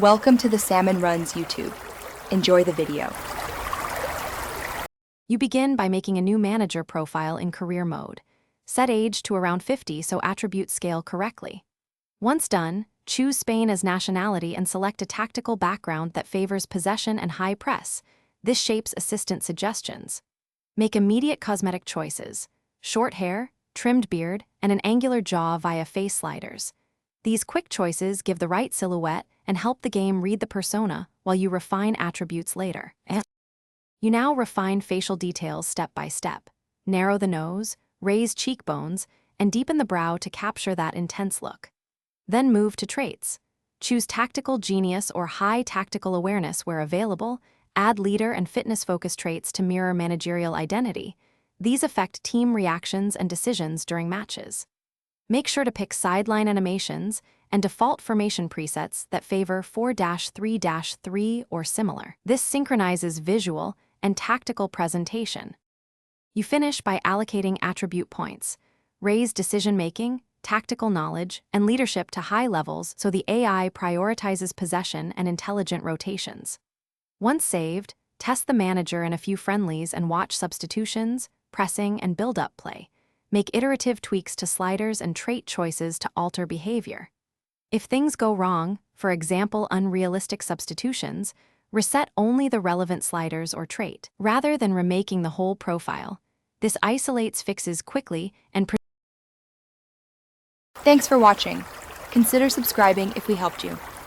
Welcome to the Salmon Runs YouTube. Enjoy the video. You begin by making a new manager profile in career mode. Set age to around 50 so attributes scale correctly. Once done, choose Spain as nationality and select a tactical background that favors possession and high press. This shapes assistant suggestions. Make immediate cosmetic choices: short hair, trimmed beard, and an angular jaw via face sliders. These quick choices give the right silhouette and help the game read the persona while you refine attributes later. You now refine facial details step by step. Narrow the nose, raise cheekbones, and deepen the brow to capture that intense look. Then move to traits. Choose tactical genius or high tactical awareness where available. Add leader and fitness-focused traits to mirror managerial identity. These affect team reactions and decisions during matches. Make sure to pick sideline animations and default formation presets that favor 4-3-3 or similar. This synchronizes visual and tactical presentation. You finish by allocating attribute points. Raise decision-making, tactical knowledge, and leadership to high levels so the AI prioritizes possession and intelligent rotations. Once saved, test the manager in a few friendlies and watch substitutions, pressing, and build-up play. Make iterative tweaks to sliders and trait choices to alter behavior. If things go wrong, for example unrealistic substitutions, reset only the relevant sliders or trait, rather than remaking the whole profile. This isolates fixes quickly and Thanks for watching. Consider subscribing if we helped you.